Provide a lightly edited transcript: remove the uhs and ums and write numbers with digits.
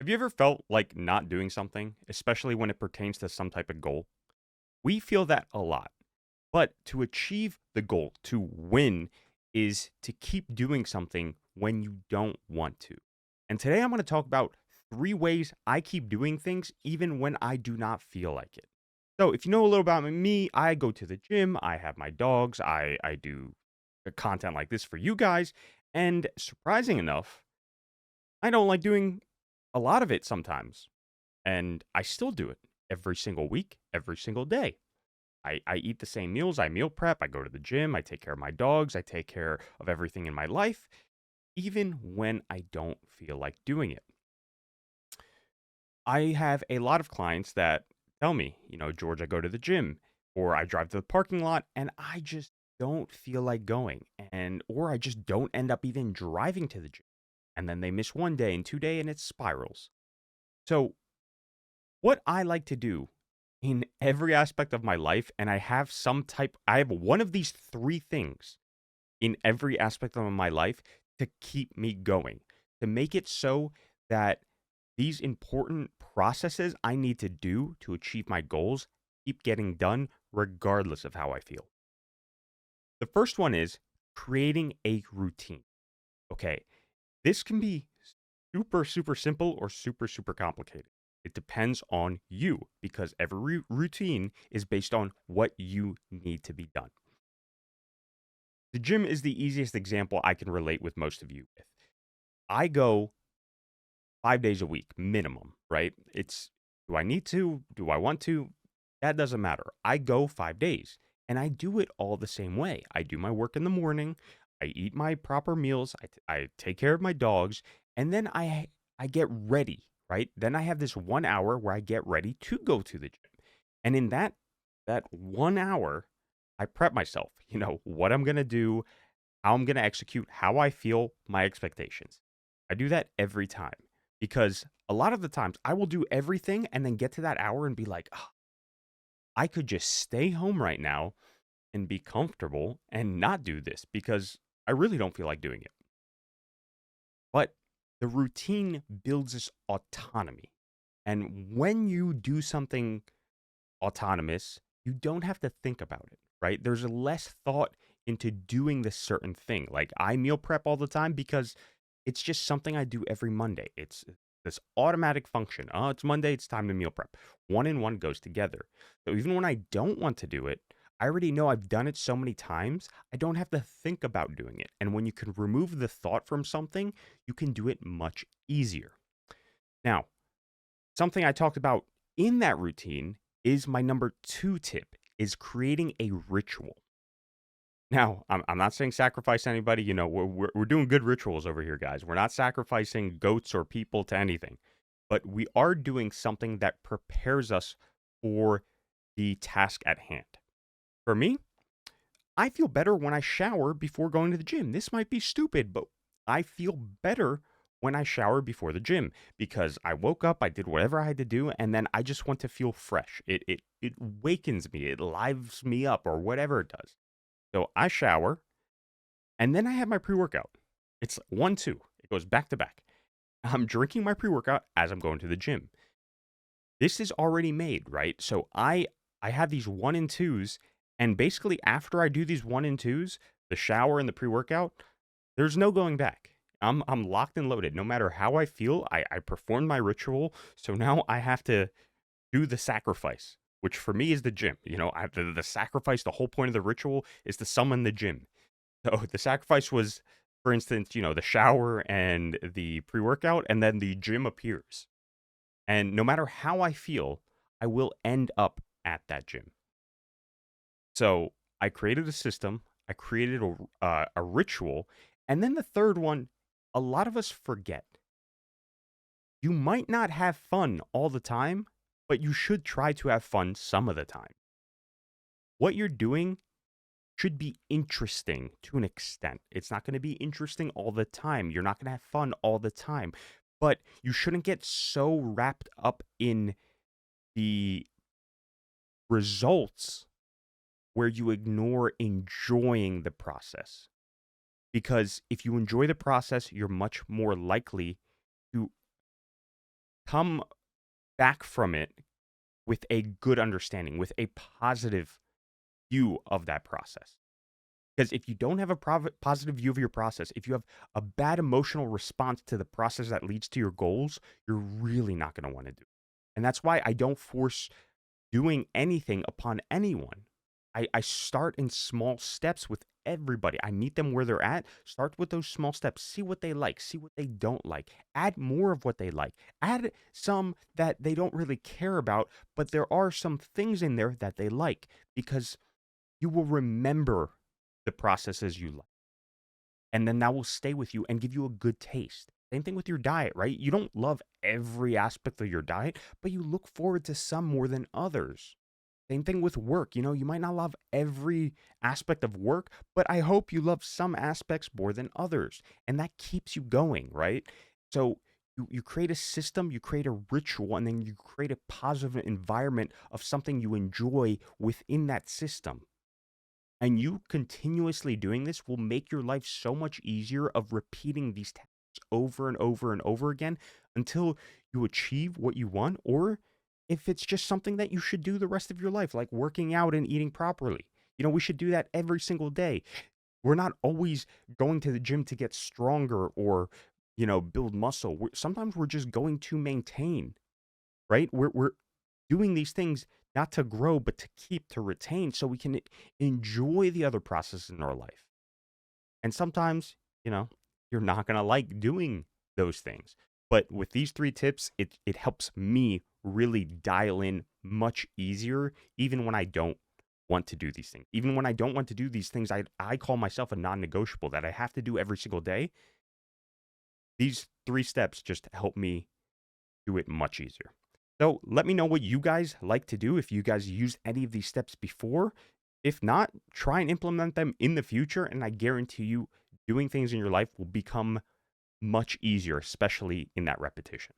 Have you ever felt like not doing something, especially when it pertains to some type of goal? We feel that a lot. But to achieve the goal, to win, is to keep doing something when you don't want to. And today I'm going to talk about three ways I keep doing things even when I do not feel like it. So, if you know a little about me, I go to the gym, I have my dogs, I do content like this for you guys. And surprising enough, I don't like doing a lot of it sometimes. And I still do it every single week, every single day. I eat the same meals, I meal prep, I go to the gym, I take care of my dogs, I take care of everything in my life, even when I don't feel like doing it. I have a lot of clients that tell me, George, I go to the gym or I drive to the parking lot and I just don't feel like going. Or I just don't end up even driving to the gym. And then they miss one day and 2 day and it spirals. So what I like to do in every aspect of my life, and I have one of these three things in every aspect of my life to keep me going, to make it so that these important processes I need to do to achieve my goals keep getting done regardless of how I feel. The first one is creating a routine. Okay. This can be super, super simple or super, super complicated. It depends on you because every routine is based on what you need to be done. The gym is the easiest example I can relate with most of you with. I go 5 days a week minimum, right? Do I need to? Do I want to? That doesn't matter. I go 5 days and I do it all the same way. I do my work in the morning. I eat my proper meals. I take care of my dogs. And then I get ready, right? Then I have this 1 hour where I get ready to go to the gym. And in that 1 hour, I prep myself, what I'm going to do, how I'm going to execute, how I feel, my expectations. I do that every time because a lot of the times I will do everything and then get to that hour and be like, "Ah, I could just stay home right now and be comfortable and not do this because I really don't feel like doing it." But the routine builds this autonomy. And when you do something autonomous, you don't have to think about it, right? There's less thought into doing this certain thing. Like I meal prep all the time because it's just something I do every Monday. It's this automatic function. Oh, it's Monday, it's time to meal prep. One and one goes together. So even when I don't want to do it, I already know I've done it so many times, I don't have to think about doing it. And when you can remove the thought from something, you can do it much easier. Now, something I talked about in that routine is my number two tip is creating a ritual. Now, I'm not saying sacrifice anybody. We're doing good rituals over here, guys. We're not sacrificing goats or people to anything, but we are doing something that prepares us for the task at hand. For me, I feel better when I shower before going to the gym. This might be stupid, but I feel better when I shower before the gym because I woke up, I did whatever I had to do, and then I just want to feel fresh. It wakens me, it lives me up, or whatever it does. So I shower, and then I have my pre-workout. It's 1, 2. It goes back to back. I'm drinking my pre-workout as I'm going to the gym. This is already made, right? So I have these one and twos, and basically after I do these one and twos, the shower and the pre-workout, there's no going back. I'm locked and loaded. No matter how I feel, I performed my ritual. So now I have to do the sacrifice, which for me is the gym. I have the sacrifice. The whole point of the ritual is to summon the gym. So the sacrifice was, for instance, the shower and the pre-workout, and then the gym appears. And no matter how I feel, I will end up at that gym. So I created a system, I created a ritual. And then the third one, a lot of us forget. You might not have fun all the time, but you should try to have fun some of the time. What you're doing should be interesting to an extent. It's not going to be interesting all the time. You're not going to have fun all the time, but you shouldn't get so wrapped up in the results where you ignore enjoying the process. Because if you enjoy the process, you're much more likely to come back from it with a good understanding, with a positive view of that process. Because if you don't have a positive view of your process, if you have a bad emotional response to the process that leads to your goals, you're really not going to want to do it. And that's why I don't force doing anything upon anyone. I start in small steps with everybody. I meet them where they're at. Start with those small steps. See what they like. See what they don't like. Add more of what they like. Add some that they don't really care about, but there are some things in there that they like because you will remember the processes you like. And then that will stay with you and give you a good taste. Same thing with your diet, right? You don't love every aspect of your diet, but you look forward to some more than others. Same thing with work. You might not love every aspect of work, but I hope you love some aspects more than others. And that keeps you going, right? So you create a system, you create a ritual, and then you create a positive environment of something you enjoy within that system. And you continuously doing this will make your life so much easier of repeating these tasks over and over and over again until you achieve what you want, or if it's just something that you should do the rest of your life, like working out and eating properly. We should do that every single day. We're not always going to the gym to get stronger or, build muscle. Sometimes we're just going to maintain, right? We're doing these things not to grow, but to keep, to retain, so we can enjoy the other processes in our life. And sometimes, you're not going to like doing those things. But with these three tips, it helps me really dial in much easier, even when I don't want to do these things. Even when I don't want to do these things, I call myself a non negotiable that I have to do every single day. These three steps just help me do it much easier. So let me know what you guys like to do, if you guys used any of these steps before. If not, try and implement them in the future, and I guarantee you doing things in your life will become much easier, especially in that repetition.